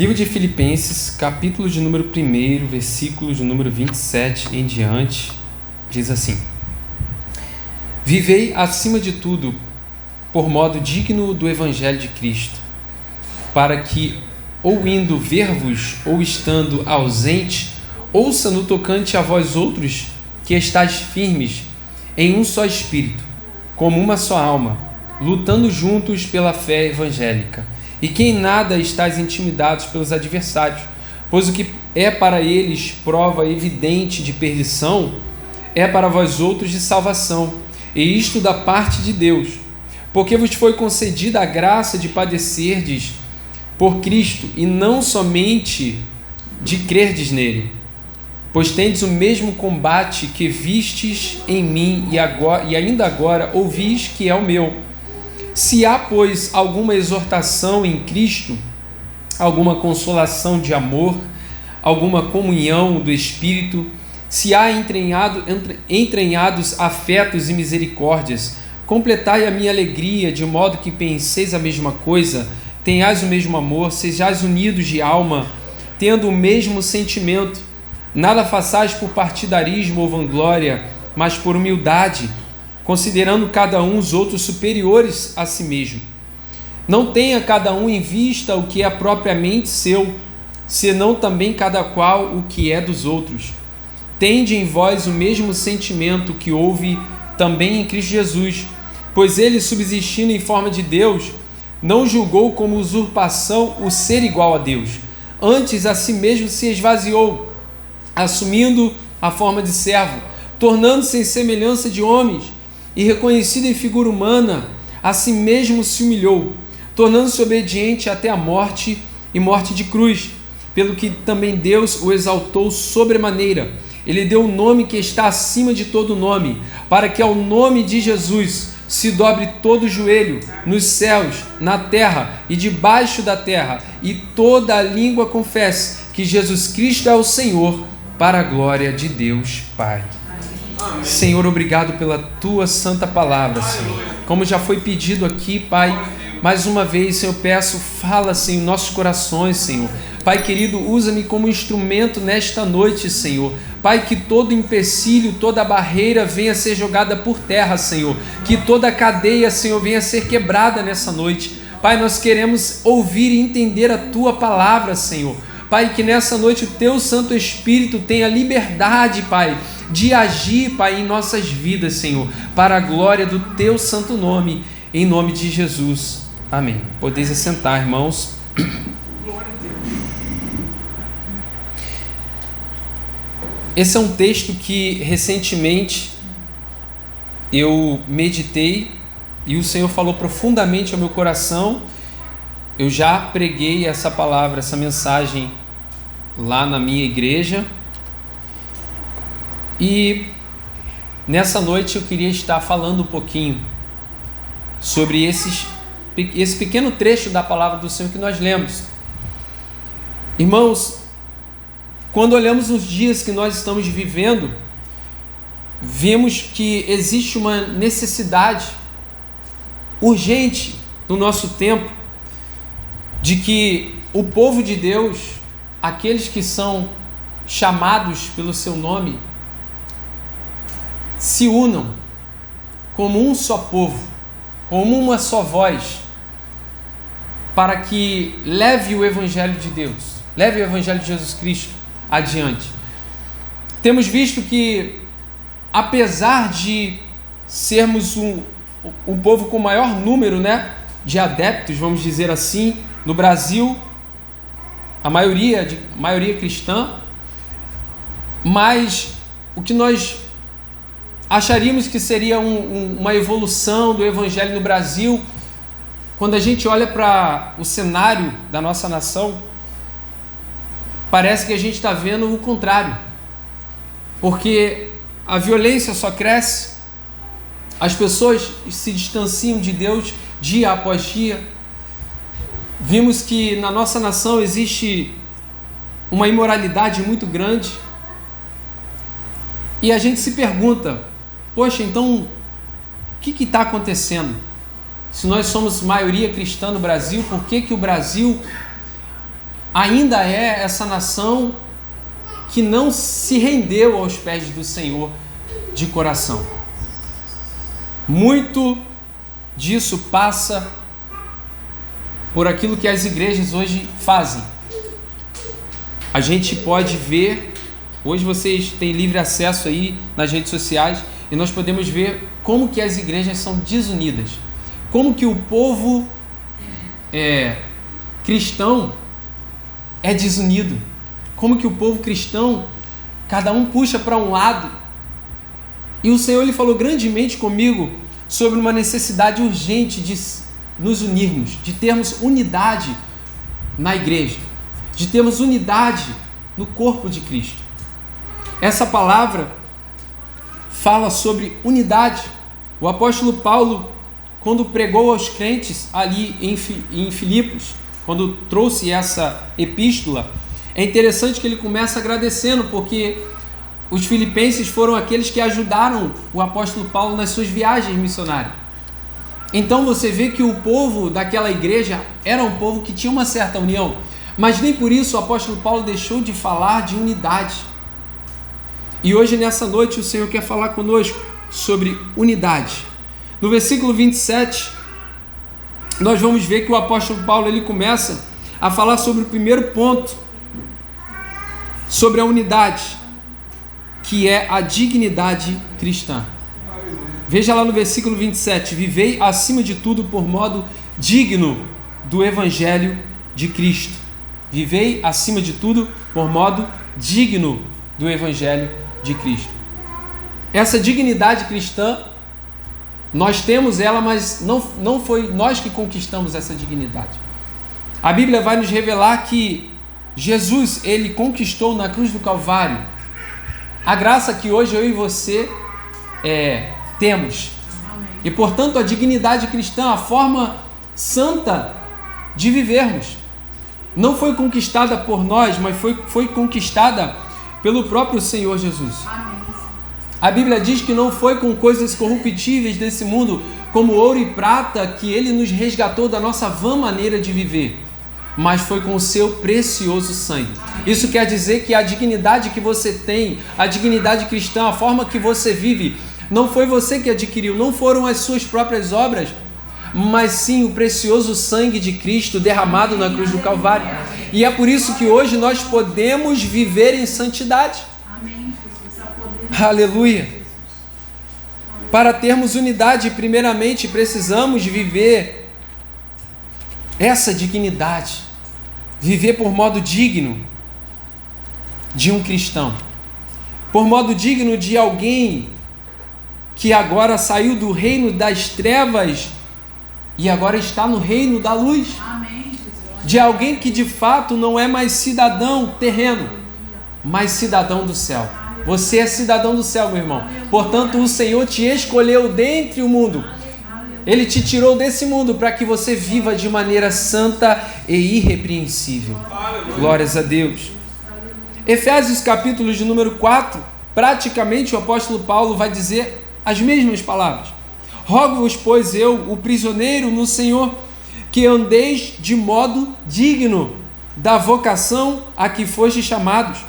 Livro de Filipenses, capítulo de número 1, versículo de número 27 em diante, diz assim: Vivei acima de tudo por modo digno do Evangelho de Cristo, para que, ou indo ver-vos, ou estando ausente, ouça no tocante a vós outros que estáis firmes em um só espírito, como uma só alma, lutando juntos pela fé evangélica, e que em nada estáis intimidados pelos adversários, pois o que é para eles prova evidente de perdição, é para vós outros de salvação, e isto da parte de Deus, porque vos foi concedida a graça de padecerdes por Cristo, e não somente de crerdes nele, pois tendes o mesmo combate que vistes em mim e ainda agora ouvis que é o meu. Se há, pois, alguma exortação em Cristo, alguma consolação de amor, alguma comunhão do Espírito, se há entranhados afetos e misericórdias, completai a minha alegria, de modo que penseis a mesma coisa, tenhais o mesmo amor, sejais unidos de alma, tendo o mesmo sentimento. Nada façais por partidarismo ou vanglória, mas por humildade, considerando cada um os outros superiores a si mesmo. Não tenha cada um em vista o que é propriamente seu, senão também cada qual o que é dos outros. Tende em vós o mesmo sentimento que houve também em Cristo Jesus, pois ele, subsistindo em forma de Deus, não julgou como usurpação o ser igual a Deus. Antes a si mesmo se esvaziou, assumindo a forma de servo, tornando-se em semelhança de homens, e reconhecido em figura humana, a si mesmo se humilhou, tornando-se obediente até a morte e morte de cruz, pelo que também Deus o exaltou sobremaneira. Ele deu o nome que está acima de todo nome, para que ao nome de Jesus se dobre todo o joelho, nos céus, na terra e debaixo da terra, e toda a língua confesse que Jesus Cristo é o Senhor, para a glória de Deus Pai. Senhor, obrigado pela Tua santa palavra, Senhor. Como já foi pedido aqui, Pai, mais uma vez, Senhor, peço, fala, Senhor, em nossos corações, Senhor. Pai querido, usa-me como instrumento nesta noite, Senhor. Pai, que todo empecilho, toda barreira venha a ser jogada por terra, Senhor. Que toda cadeia, Senhor, venha a ser quebrada nessa noite. Pai, nós queremos ouvir e entender a Tua palavra, Senhor. Pai, que nessa noite o Teu Santo Espírito tenha liberdade, Pai, de agir, Pai, em nossas vidas, Senhor, para a glória do Teu santo nome, em nome de Jesus. Amém. Podeis assentar, irmãos. Esse é um texto que recentemente eu meditei e o Senhor falou profundamente ao meu coração. Eu já preguei essa palavra, essa mensagem lá na minha igreja. E nessa noite eu queria estar falando um pouquinho sobre esse pequeno trecho da palavra do Senhor que nós lemos. Irmãos, quando olhamos os dias que nós estamos vivendo, vemos que existe uma necessidade urgente no nosso tempo de que o povo de Deus, aqueles que são chamados pelo seu nome, se unam como um só povo, como uma só voz, para que leve o Evangelho de Deus, leve o Evangelho de Jesus Cristo adiante. Temos visto que, apesar de sermos um povo com maior número, de adeptos, vamos dizer assim, no Brasil, a maioria cristã, mas o que nós acharíamos que seria uma evolução do Evangelho no Brasil, quando a gente olha para o cenário da nossa nação, parece que a gente está vendo o contrário, porque a violência só cresce, as pessoas se distanciam de Deus dia após dia. Vimos que na nossa nação existe uma imoralidade muito grande, e a gente se pergunta, poxa, então o que está acontecendo? Se nós somos maioria cristã no Brasil, por que o Brasil ainda é essa nação que não se rendeu aos pés do Senhor de coração. Muito disso passa por aquilo que as igrejas hoje fazem. A gente pode ver, hoje vocês têm livre acesso aí nas redes sociais, e nós podemos ver como que as igrejas são desunidas, como que o povo cristão é desunido, como que o povo cristão, cada um puxa para um lado. E o Senhor ele falou grandemente comigo sobre uma necessidade urgente de nos unirmos, de termos unidade na igreja, de termos unidade no corpo de Cristo. Essa palavra fala sobre unidade. O apóstolo Paulo, quando pregou aos crentes ali em Filipos, quando trouxe essa epístola, é interessante que ele começa agradecendo, porque os filipenses foram aqueles que ajudaram o apóstolo Paulo nas suas viagens missionárias. Então você vê que o povo daquela igreja era um povo que tinha uma certa união, mas nem por isso o apóstolo Paulo deixou de falar de unidade. E hoje, nessa noite, o Senhor quer falar conosco sobre unidade. No versículo 27, nós vamos ver que o apóstolo Paulo ele começa a falar sobre o primeiro ponto, sobre a unidade, que é a dignidade cristã. Veja lá no versículo 27, vivei acima de tudo por modo digno do Evangelho de Cristo. Vivei acima de tudo por modo digno do Evangelho de Cristo. Essa dignidade cristã, nós temos ela, mas não foi nós que conquistamos essa dignidade. A Bíblia vai nos revelar que Jesus, ele conquistou na cruz do Calvário a graça que hoje eu e você temos. E portanto a dignidade cristã, a forma santa de vivermos, não foi conquistada por nós, mas foi conquistada pelo próprio Senhor Jesus. A Bíblia diz que não foi com coisas corruptíveis desse mundo, como ouro e prata, que ele nos resgatou da nossa vã maneira de viver, mas foi com o seu precioso sangue. Isso quer dizer que a dignidade que você tem, a dignidade cristã, a forma que você vive, não foi você que adquiriu, não foram as suas próprias obras, mas sim o precioso sangue de Cristo derramado na cruz do Calvário. E é por isso que hoje nós podemos viver em santidade. Aleluia! Para termos unidade, primeiramente precisamos viver essa dignidade, viver por modo digno de um cristão, por modo digno de alguém que agora saiu do reino das trevas e agora está no reino da luz. De alguém que de fato não é mais cidadão terreno, mas cidadão do céu. Você é cidadão do céu, meu irmão. Portanto, o Senhor te escolheu dentre o mundo. Ele te tirou desse mundo para que você viva de maneira santa e irrepreensível. Glórias a Deus. Efésios capítulo de número 4, praticamente o apóstolo Paulo vai dizer as mesmas palavras. Rogo-vos, pois eu, o prisioneiro no Senhor, que andeis de modo digno da vocação a que fostes chamados.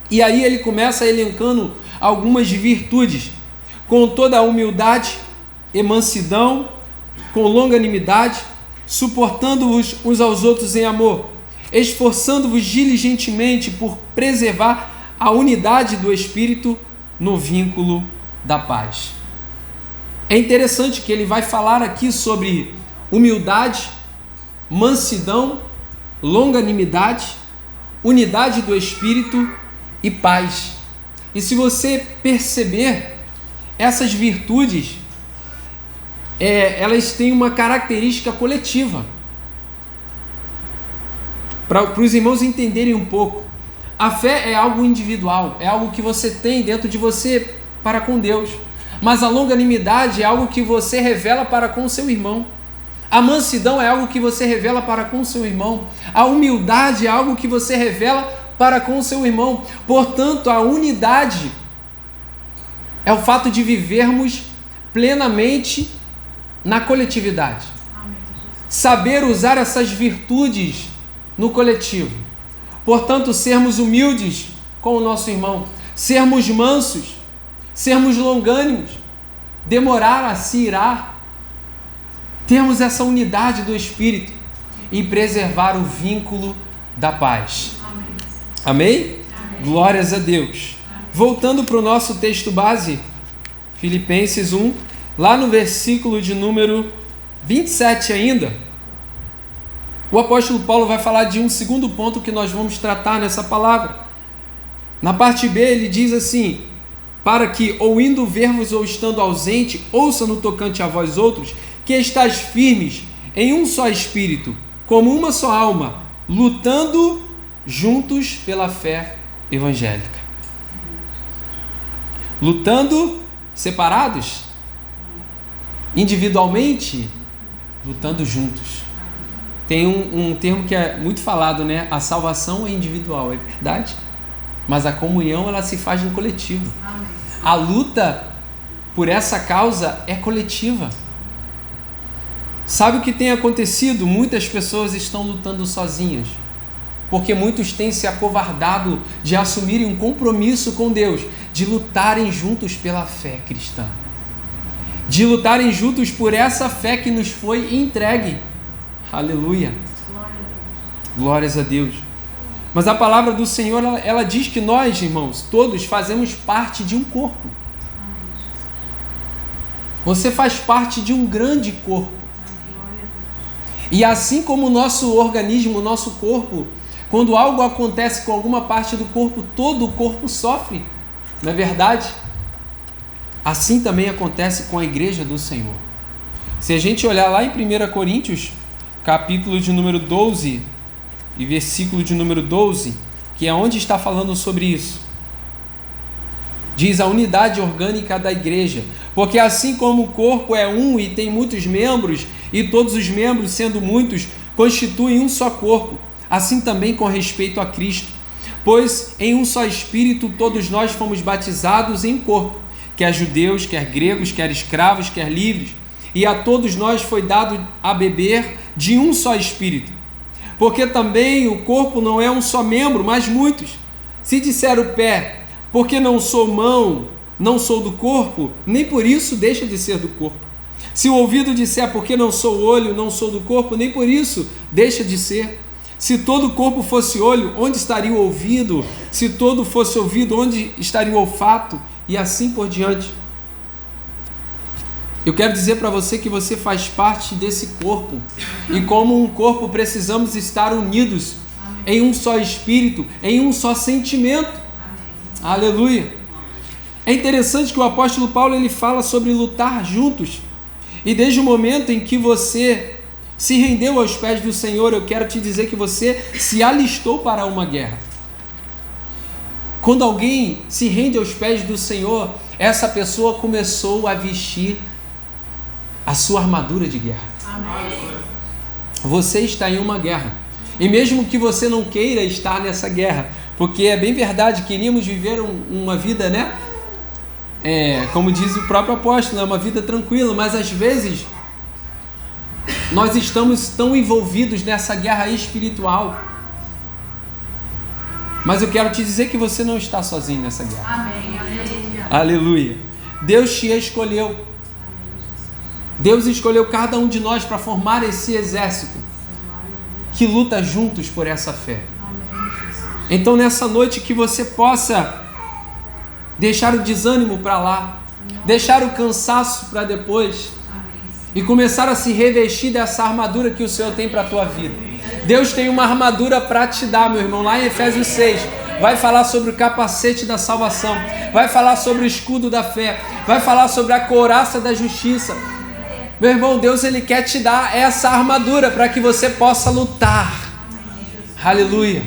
E aí ele começa elencando algumas virtudes, com toda a humildade e mansidão, com longanimidade, suportando-vos uns aos outros em amor, esforçando-vos diligentemente por preservar a unidade do Espírito no vínculo da paz. É interessante que ele vai falar aqui sobre humildade, mansidão, longanimidade, unidade do Espírito e paz. E se você perceber, essas virtudes, elas têm uma característica coletiva. Para os irmãos entenderem um pouco, a fé é algo individual, é algo que você tem dentro de você para com Deus. Mas a longanimidade é algo que você revela para com o seu irmão. A mansidão é algo que você revela para com o seu irmão. A humildade é algo que você revela para com o seu irmão. Portanto, a unidade é o fato de vivermos plenamente na coletividade. Saber usar essas virtudes no coletivo. Portanto, sermos humildes com o nosso irmão, sermos mansos, sermos longânimos, demorar a se irar, termos essa unidade do Espírito e preservar o vínculo da paz. Amém? Amém? Glórias a Deus. Voltando para o nosso texto base, Filipenses 1, lá no versículo de número 27 ainda, o apóstolo Paulo vai falar de um segundo ponto que nós vamos tratar nessa palavra. Na parte B ele diz assim: para que, ou indo ver-vos ou estando ausente, ouça no tocante a vós outros, que estáis firmes em um só espírito, como uma só alma, lutando juntos pela fé evangélica. Lutando separados? Individualmente? Lutando juntos. Tem um termo que é muito falado, né? A salvação é individual, é verdade? Mas a comunhão, ela se faz no coletivo. A luta por essa causa é coletiva. Sabe o que tem acontecido? Muitas pessoas estão lutando sozinhas, porque muitos têm se acovardado de assumirem um compromisso com Deus, de lutarem juntos pela fé cristã, de lutarem juntos por essa fé que nos foi entregue. Aleluia! Glórias a Deus! Mas a palavra do Senhor, ela diz que nós, irmãos, todos fazemos parte de um corpo. Você faz parte de um grande corpo. E assim como o nosso organismo, o nosso corpo, quando algo acontece com alguma parte do corpo, todo o corpo sofre, não é verdade? Assim também acontece com a igreja do Senhor. Se a gente olhar lá em 1 Coríntios, capítulo de número 12 e versículo de número 12, que é onde está falando sobre isso, diz: a unidade orgânica da igreja, porque assim como o corpo é um e tem muitos membros, e todos os membros, sendo muitos, constituem um só corpo, assim também com respeito a Cristo. Pois em um só Espírito todos nós fomos batizados em um corpo, quer judeus, quer gregos, quer escravos, quer livres, e a todos nós foi dado a beber de um só Espírito. Porque também o corpo não é um só membro, mas muitos. Se disser o pé, porque não sou mão, não sou do corpo, nem por isso deixa de ser do corpo. Se o ouvido disser, porque não sou olho, não sou do corpo, nem por isso deixa de ser. Se todo o corpo fosse olho, onde estaria o ouvido? Se todo fosse ouvido, onde estaria o olfato? E assim por diante. Eu quero dizer para você que você faz parte desse corpo. E como um corpo precisamos estar unidos em um só espírito, em um só sentimento. Aleluia! É interessante que o apóstolo Paulo ele fala sobre lutar juntos. E desde o momento em que você se rendeu aos pés do Senhor, eu quero te dizer que você se alistou para uma guerra. Quando alguém se rende aos pés do Senhor, essa pessoa começou a vestir a sua armadura de guerra. Amém. Você está em uma guerra. E mesmo que você não queira estar nessa guerra, porque é bem verdade, queríamos viver uma vida, né? Como diz o próprio apóstolo, é uma vida tranquila, mas às vezes nós estamos tão envolvidos nessa guerra espiritual. Mas eu quero te dizer que você não está sozinho nessa guerra. Amém. Aleluia. Deus te escolheu. Deus escolheu cada um de nós para formar esse exército que luta juntos por essa fé. Então nessa noite que você possa deixar o desânimo para lá, deixar o cansaço para depois e começar a se revestir dessa armadura que o Senhor tem para a tua vida. Deus tem uma armadura para te dar, meu irmão. Lá em Efésios 6 vai falar sobre o capacete da salvação, vai falar sobre o escudo da fé, vai falar sobre a couraça da justiça. Meu irmão, Deus ele quer te dar essa armadura para que você possa lutar. Aleluia.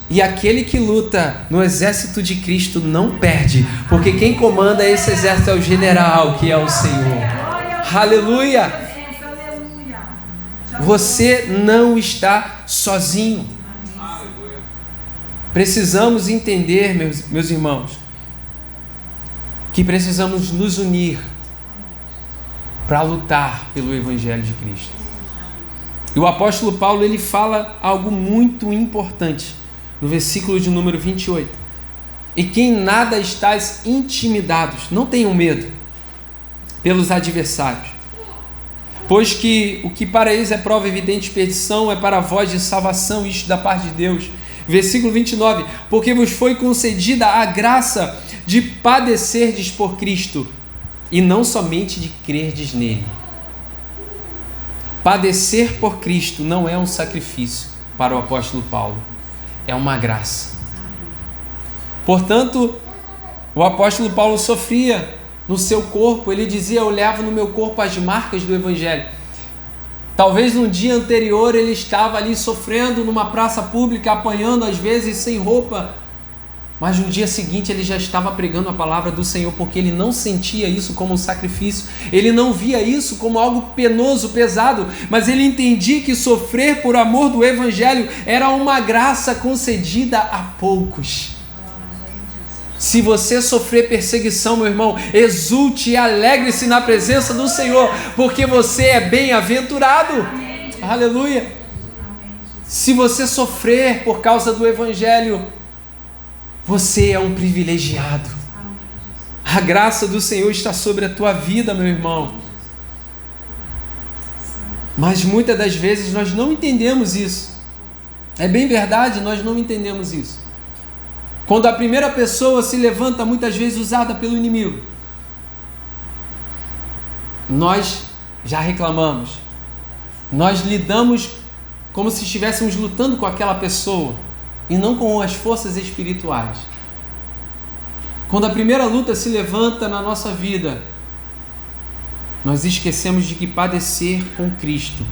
E aquele que luta no exército de Cristo não perde, porque quem comanda esse exército é o general, que é o Senhor. Aleluia! Você não está sozinho. Precisamos entender, meus irmãos, que precisamos nos unir para lutar pelo Evangelho de Cristo. E o apóstolo Paulo, ele fala algo muito importante no versículo de número 28. E que em nada estáis intimidados, não tenham medo pelos adversários, pois que o que para eles é prova evidente de perdição é para vós de salvação, isto da parte de Deus. Versículo 29, porque vos foi concedida a graça de padecerdes por Cristo, e não somente de crerdes nele. Padecer por Cristo não é um sacrifício para o apóstolo Paulo, é uma graça. Portanto, o apóstolo Paulo sofria no seu corpo, ele dizia: eu levo no meu corpo as marcas do Evangelho. Talvez no dia anterior ele estava ali sofrendo numa praça pública, apanhando às vezes sem roupa, mas no dia seguinte ele já estava pregando a palavra do Senhor, porque ele não sentia isso como um sacrifício, ele não via isso como algo penoso, pesado, mas ele entendia que sofrer por amor do Evangelho era uma graça concedida a poucos. Se você sofrer perseguição, meu irmão, exulte e alegre-se na presença do Senhor, porque você é bem-aventurado. Amém. Aleluia. Amém. Se você sofrer por causa do Evangelho, você é um privilegiado. Amém. A graça do Senhor está sobre a tua vida, meu irmão. Mas muitas das vezes nós não entendemos isso. É bem verdade, nós não entendemos isso. Quando a primeira pessoa se levanta, muitas vezes usada pelo inimigo, nós já reclamamos, nós lidamos como se estivéssemos lutando com aquela pessoa e não com as forças espirituais. Quando a primeira luta se levanta na nossa vida, nós esquecemos de que padecer com Cristo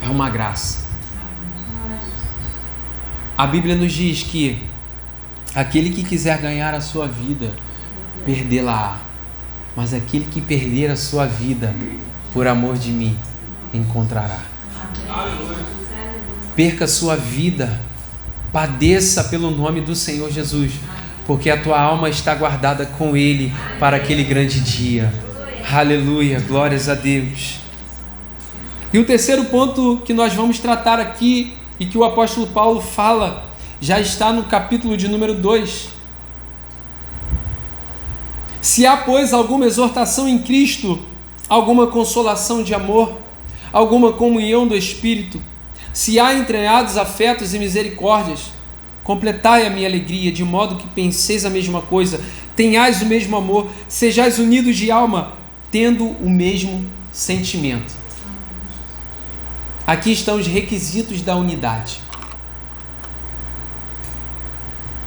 é uma graça. A Bíblia nos diz que aquele que quiser ganhar a sua vida, perdê-la-á. Mas aquele que perder a sua vida por amor de mim, encontrará. Perca a sua vida, padeça pelo nome do Senhor Jesus, porque a tua alma está guardada com Ele para aquele grande dia. Aleluia, glórias a Deus. E o terceiro ponto que nós vamos tratar aqui, e que o apóstolo Paulo fala, já está no capítulo de número 2. Se há, pois, alguma exortação em Cristo, alguma consolação de amor, alguma comunhão do Espírito, se há entranhados afetos e misericórdias, completai a minha alegria, de modo que penseis a mesma coisa, tenhais o mesmo amor, sejais unidos de alma, tendo o mesmo sentimento. Aqui estão os requisitos da unidade.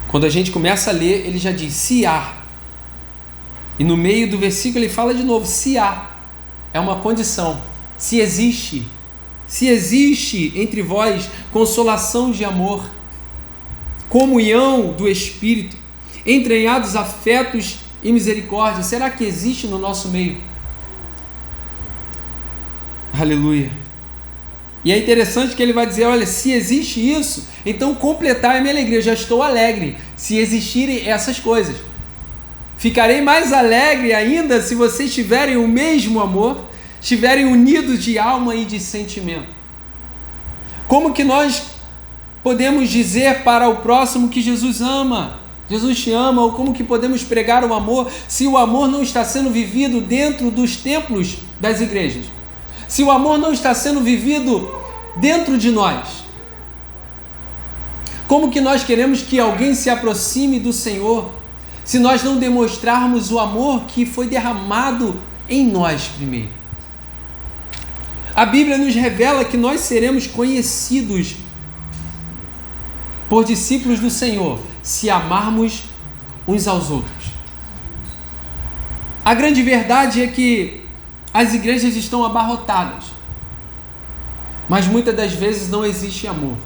Quando a gente começa a ler, ele já diz, se há. E no meio do versículo ele fala de novo, se há. É uma condição. Se existe entre vós consolação de amor, comunhão do Espírito, entranhados afetos e misericórdia, será que existe no nosso meio? Aleluia. E é interessante que ele vai dizer, olha, se existe isso, então completar a minha alegria, eu já estou alegre, se existirem essas coisas. Ficarei mais alegre ainda se vocês tiverem o mesmo amor, estiverem unidos de alma e de sentimento. Como que nós podemos dizer para o próximo que Jesus ama, Jesus te ama, ou como que podemos pregar o amor, se o amor não está sendo vivido dentro dos templos das igrejas? Se o amor não está sendo vivido dentro de nós, como que nós queremos que alguém se aproxime do Senhor, se nós não demonstrarmos o amor que foi derramado em nós primeiro? A Bíblia nos revela que nós seremos conhecidos por discípulos do Senhor, se amarmos uns aos outros. A grande verdade é que as igrejas estão abarrotadas, mas muitas das vezes não existe amor.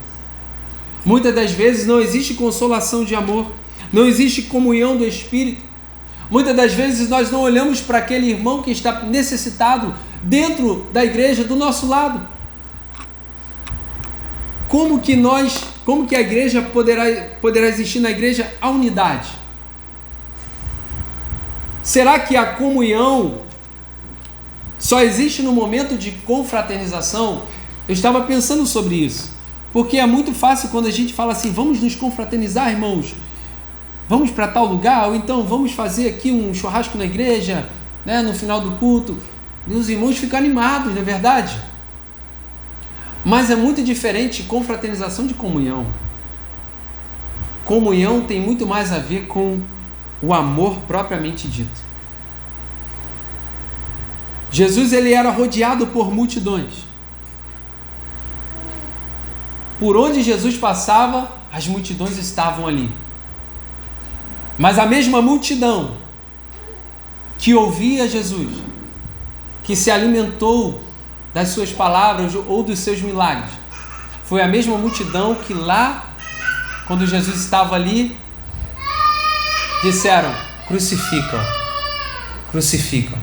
Muitas das vezes não existe consolação de amor, não existe comunhão do Espírito. Muitas das vezes nós não olhamos para aquele irmão que está necessitado dentro da igreja, do nosso lado. Como que a igreja poderá existir na igreja a unidade? Será que a comunhão só existe no momento de confraternização, Eu estava pensando sobre isso, porque é muito fácil quando a gente fala assim, vamos nos confraternizar, irmãos, vamos para tal lugar, ou então vamos fazer aqui um churrasco na igreja, né, no final do culto, e os irmãos ficam animados, não é verdade? Mas é muito diferente confraternização de comunhão. Comunhão tem muito mais a ver com o amor propriamente dito. Jesus, ele era rodeado por multidões. Por onde Jesus passava, as multidões estavam ali. Mas a mesma multidão que ouvia Jesus, que se alimentou das suas palavras ou dos seus milagres, foi a mesma multidão que lá, quando Jesus estava ali, disseram: crucificam, crucificam.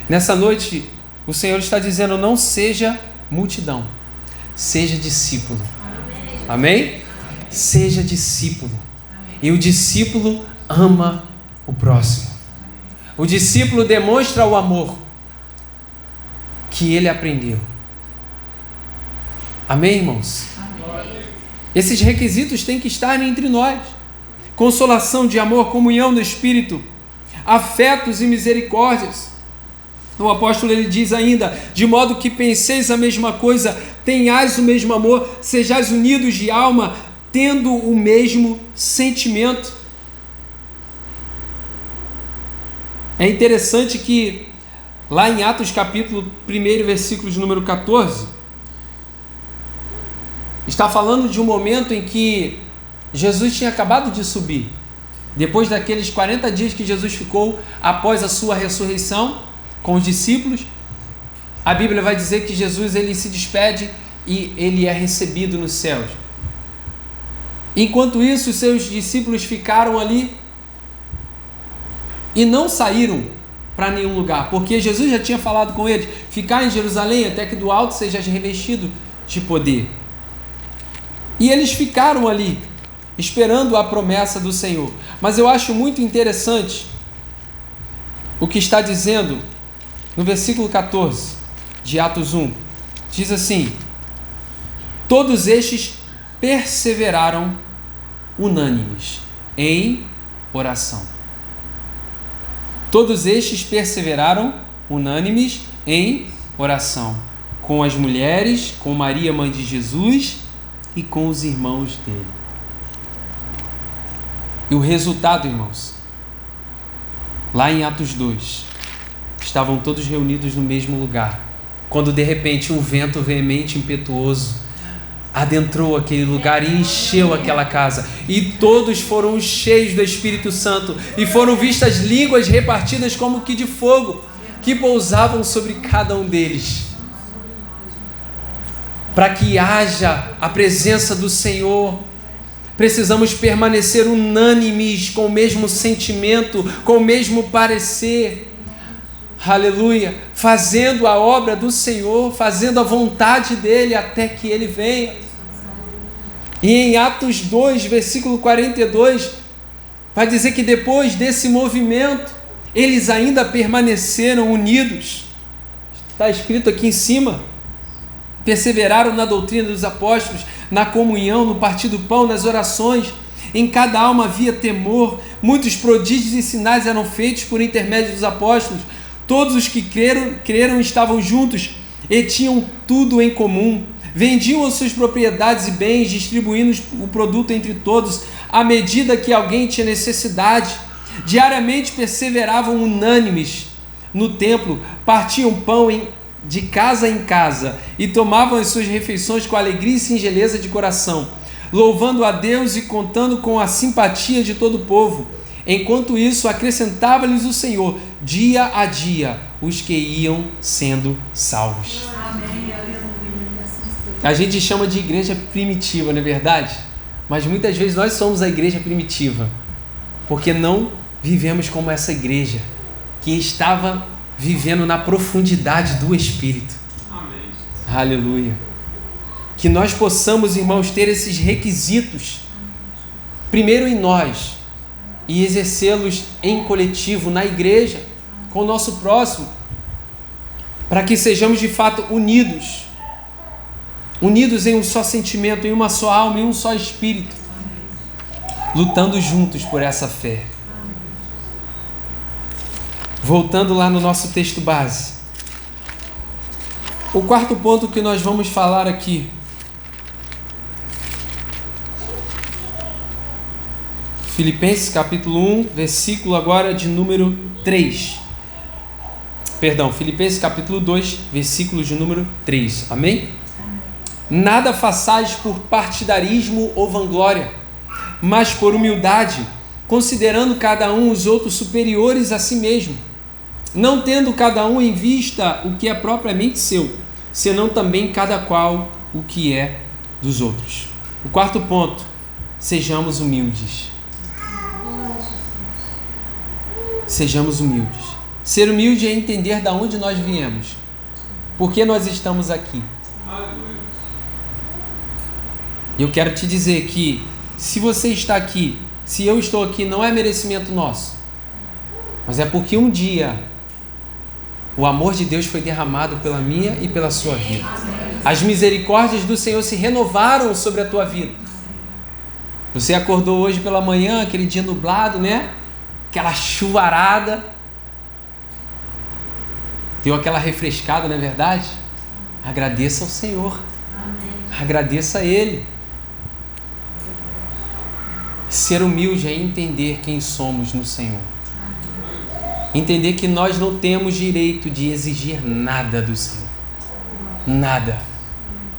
Nessa noite, o Senhor está dizendo: não seja multidão, seja discípulo. Amém? Seja discípulo. E o discípulo ama o próximo. O discípulo demonstra o amor que ele aprendeu. Amém, irmãos? Amém. Esses requisitos têm que estar entre nós: consolação de amor, comunhão do Espírito, afetos e misericórdias. O apóstolo, ele diz ainda: de modo que penseis a mesma coisa, tenhais o mesmo amor, sejais unidos de alma, tendo o mesmo sentimento. É interessante que lá em Atos capítulo 1, versículo de número 14, está falando de um momento em que Jesus tinha acabado de subir. Depois daqueles 40 dias que Jesus ficou após a sua ressurreição com os discípulos, a Bíblia vai dizer que Jesus, ele se despede e ele é recebido nos céus. Enquanto isso, os seus discípulos ficaram ali e não saíram para nenhum lugar, porque Jesus já tinha falado com eles: ficar em Jerusalém até que do alto seja revestido de poder. E eles ficaram ali, esperando a promessa do Senhor. Mas eu acho muito interessante o que está dizendo no versículo 14 de Atos 1. Diz assim: todos estes perseveraram unânimes em oração. Todos estes perseveraram unânimes em oração, com as mulheres, com Maria, mãe de Jesus, e com os irmãos dele. E o resultado, irmãos, lá em Atos 2, estavam todos reunidos no mesmo lugar, quando de repente um vento veemente, impetuoso, adentrou aquele lugar e encheu aquela casa, e todos foram cheios do Espírito Santo, e foram vistas línguas repartidas como que de fogo, que pousavam sobre cada um deles. Para que haja a presença do Senhor, precisamos permanecer unânimes, com o mesmo sentimento, com o mesmo parecer. Aleluia, fazendo a obra do Senhor, fazendo a vontade dele até que ele venha. E em Atos 2, versículo 42, vai dizer que depois desse movimento, eles ainda permaneceram unidos. Está escrito aqui em cima: perseveraram na doutrina dos apóstolos, na comunhão, no partir do pão, nas orações. Em cada alma havia temor, muitos prodígios e sinais eram feitos por intermédio dos apóstolos. Todos os que creram estavam juntos e tinham tudo em comum. Vendiam as suas propriedades e bens, distribuindo o produto entre todos, à medida que alguém tinha necessidade. Diariamente perseveravam unânimes no templo, partiam pão de casa em casa e tomavam as suas refeições com alegria e singeleza de coração, louvando a Deus e contando com a simpatia de todo o povo. Enquanto isso, acrescentava-lhes o Senhor, dia a dia, os que iam sendo salvos. Amém. A gente chama de igreja primitiva, não é verdade? Mas muitas vezes nós somos a igreja primitiva, porque não vivemos como essa igreja, que estava vivendo na profundidade do Espírito. Amém. Aleluia. Que nós possamos, irmãos, ter esses requisitos, primeiro em nós, e exercê-los em coletivo, na igreja, com o nosso próximo, para que sejamos de fato unidos unidos em um só sentimento, em uma só alma, em um só espírito, lutando juntos por essa fé. Voltando lá no nosso texto base, o quarto ponto que nós vamos falar aqui, Filipenses capítulo 1, versículo agora de número 3. Perdão, Filipenses capítulo 2, versículo de número 3. Amém? Nada façais por partidarismo ou vanglória, mas por humildade, considerando cada um os outros superiores a si mesmo, não tendo cada um em vista o que é propriamente seu, senão também cada qual o que é dos outros. O quarto ponto, sejamos humildes. Sejamos humildes. Ser humilde é entender de onde nós viemos, por que nós estamos aqui. Eu quero te dizer que se você está aqui, se eu estou aqui, não é merecimento nosso, mas é porque um dia o amor de Deus foi derramado pela minha e pela sua vida. As misericórdias do Senhor se renovaram sobre a tua vida. Você acordou hoje pela manhã, aquele dia nublado, né? Aquela chuvarada, deu aquela refrescada, não é verdade? Agradeça ao Senhor. Agradeça a Ele. Ser humilde é entender quem somos no Senhor. Entender que nós não temos direito de exigir nada do Senhor. Nada.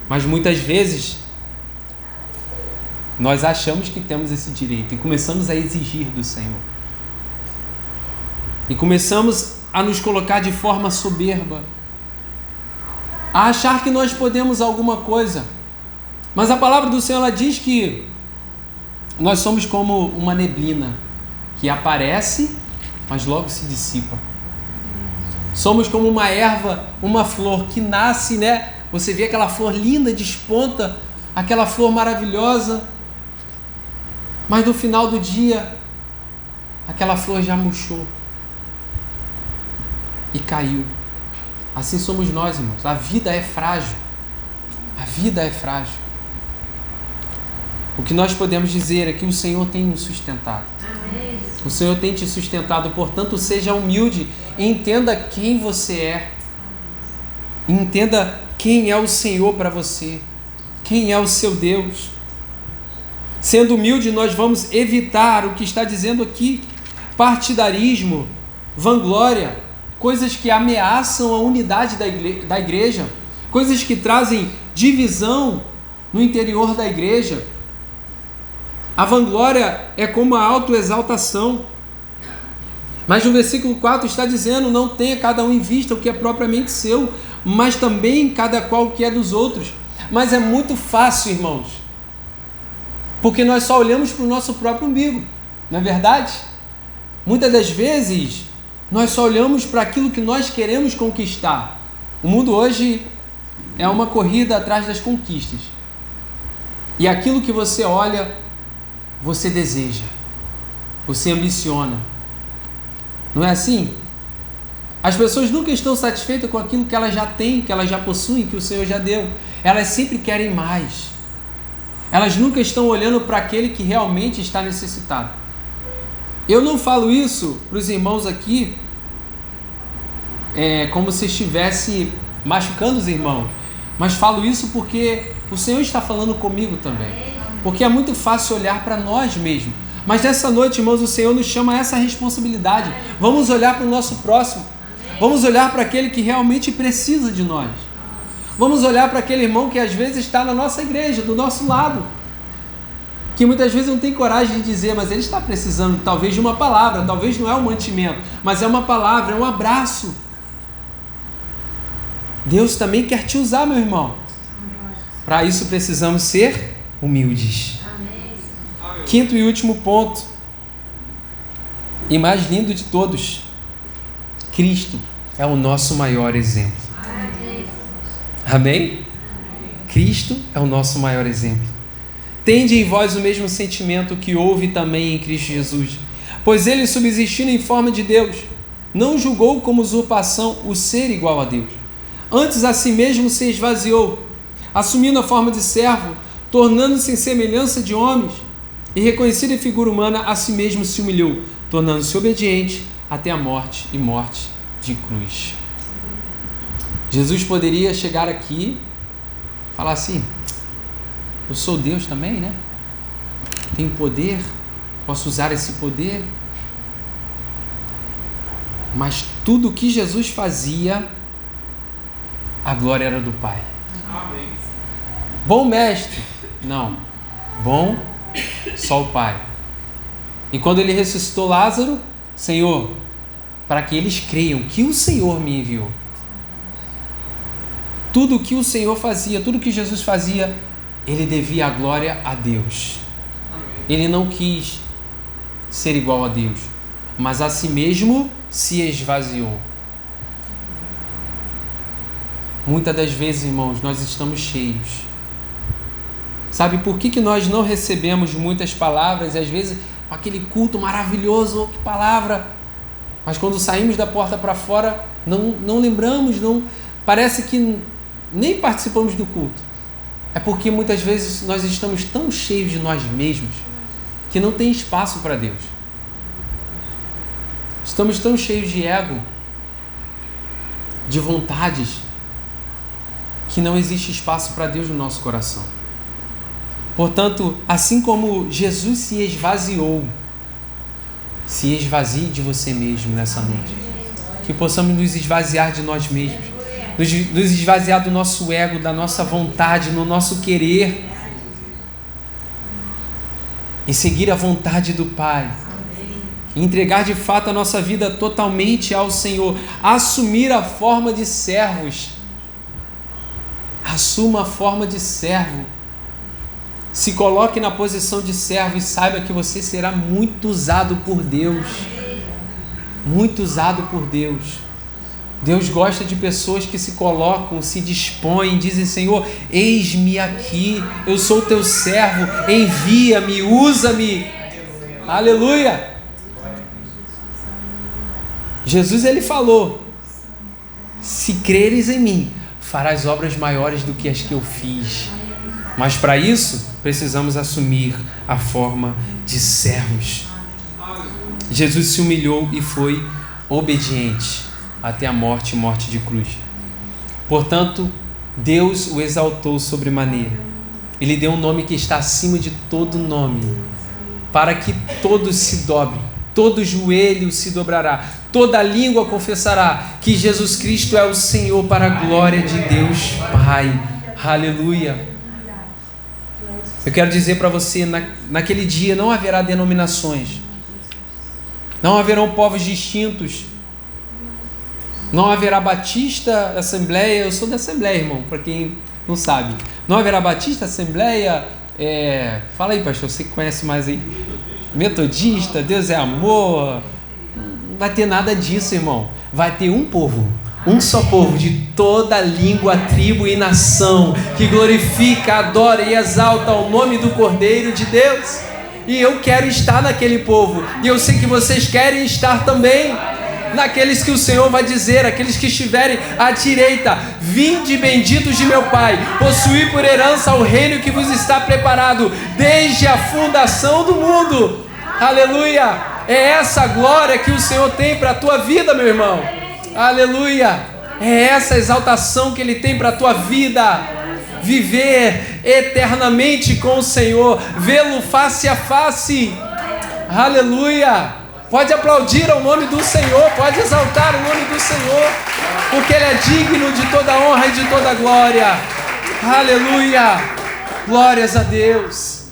Mas muitas vezes nós achamos que temos esse direito e começamos a exigir do Senhor. E começamos a nos colocar de forma soberba, a achar que nós podemos alguma coisa. Mas a palavra do Senhor, ela diz que nós somos como uma neblina que aparece, mas logo se dissipa. Somos como uma erva, uma flor que nasce, né? Você vê aquela flor linda, desponta, aquela flor maravilhosa, mas no final do dia, aquela flor já murchou e caiu. Assim somos nós, irmãos. A vida é frágil. A vida é frágil. O que nós podemos dizer é que o Senhor tem nos sustentado. O Senhor tem te sustentado, portanto, seja humilde e entenda quem você é. Entenda quem é o Senhor para você. Quem é o seu Deus. Sendo humilde, nós vamos evitar o que está dizendo aqui: partidarismo, vanglória, coisas que ameaçam a unidade da igreja, coisas que trazem divisão no interior da igreja. A vanglória é como a autoexaltação. Mas no versículo 4 está dizendo: não tenha cada um em vista o que é propriamente seu, mas também cada qual o que é dos outros. Mas é muito fácil, irmãos, porque nós só olhamos para o nosso próprio umbigo, não é verdade? Muitas das vezes nós só olhamos para aquilo que nós queremos conquistar. O mundo hoje é uma corrida atrás das conquistas. E aquilo que você olha, você deseja, você ambiciona. Não é assim? As pessoas nunca estão satisfeitas com aquilo que elas já têm, que elas já possuem, que o Senhor já deu. Elas sempre querem mais. Elas nunca estão olhando para aquele que realmente está necessitado. Eu não falo isso para os irmãos aqui como se estivesse machucando os irmãos, mas falo isso porque o Senhor está falando comigo também. Porque é muito fácil olhar para nós mesmos. Mas nessa noite, irmãos, o Senhor nos chama a essa responsabilidade. Vamos olhar para o nosso próximo. Vamos olhar para aquele que realmente precisa de nós. Vamos olhar para aquele irmão que às vezes está na nossa igreja, do nosso lado, que muitas vezes não tem coragem de dizer, mas ele está precisando talvez de uma palavra, talvez não é um mantimento, mas é uma palavra, é um abraço. Deus também quer te usar, meu irmão. Para isso precisamos ser humildes. Quinto e último ponto, e mais lindo de todos: Cristo é o nosso maior exemplo. Amém? Cristo é o nosso maior exemplo. Tende em vós o mesmo sentimento que houve também em Cristo Jesus, pois ele, subsistindo em forma de Deus, não julgou como usurpação o ser igual a Deus. Antes a si mesmo se esvaziou, assumindo a forma de servo, tornando-se em semelhança de homens, e reconhecido em figura humana, a si mesmo se humilhou, tornando-se obediente até a morte e morte de cruz. Jesus poderia chegar aqui e falar assim: eu sou Deus também, né? Tenho poder, posso usar esse poder. Mas tudo o que Jesus fazia, a glória era do Pai. Amém. Bom mestre? Não. Bom, só o Pai. E quando ele ressuscitou Lázaro, Senhor, para que eles creiam que o Senhor me enviou. Tudo o que o Senhor fazia, tudo o que Jesus fazia, ele devia a glória a Deus. Ele não quis ser igual a Deus, mas a si mesmo se esvaziou. Muitas das vezes, irmãos, nós estamos cheios. Sabe por que nós não recebemos muitas palavras? E às vezes, com aquele culto maravilhoso, que palavra! Mas quando saímos da porta para fora, não lembramos, parece que nem participamos do culto. É porque muitas vezes nós estamos tão cheios de nós mesmos que não tem espaço para Deus. Estamos tão cheios de ego, de vontades, que não existe espaço para Deus no nosso coração. Portanto, assim como Jesus se esvaziou, se esvazie de você mesmo nessa noite. Que possamos nos esvaziar de nós mesmos, nos esvaziar do nosso ego, da nossa vontade, no nosso querer, e seguir a vontade do Pai. Entregar de fato a nossa vida totalmente ao Senhor. Assumir a forma de servos. Assuma a forma de servo. Se coloque na posição de servo e saiba que você será muito usado por Deus. Muito usado por Deus. Deus gosta de pessoas que se colocam, se dispõem, dizem: Senhor, eis-me aqui, eu sou teu servo, envia-me, usa-me. Aleluia! Jesus, ele falou: se creres em mim, farás obras maiores do que as que eu fiz. Mas para isso, precisamos assumir a forma de servos. Jesus se humilhou e foi obediente até a morte e morte de cruz. Portanto, Deus o exaltou sobremaneira. Ele deu um nome que está acima de todo nome, para que todos se dobrem, todo joelho se dobrará, toda língua confessará que Jesus Cristo é o Senhor, para a glória de Deus Pai. Aleluia! Eu quero dizer para você, naquele dia não haverá denominações, não haverão povos distintos, não haverá Batista, Assembleia. Eu sou da Assembleia, irmão, para quem não sabe. Não haverá Batista, Assembleia, fala aí, pastor, você que conhece mais aí. Metodista, Deus é amor. Não vai ter nada disso, irmão. Vai ter um povo, um só povo, de toda língua, tribo e nação, que glorifica, adora e exalta o nome do Cordeiro de Deus. E eu quero estar naquele povo, e eu sei que vocês querem estar também. Naqueles que o Senhor vai dizer, aqueles que estiverem à direita: vinde benditos de meu Pai, possuí por herança o reino que vos está preparado desde a fundação do mundo. Aleluia! É essa glória que o Senhor tem para a tua vida, meu irmão. Aleluia! É essa exaltação que Ele tem para a tua vida. Viver eternamente com o Senhor, vê-lo face a face. Aleluia! Pode aplaudir ao nome do Senhor, pode exaltar o nome do Senhor, porque Ele é digno de toda honra e de toda glória. Aleluia! Glórias a Deus.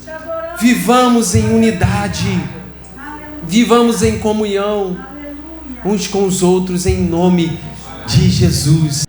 Vivamos em unidade, vivamos em comunhão uns com os outros, em nome de Jesus.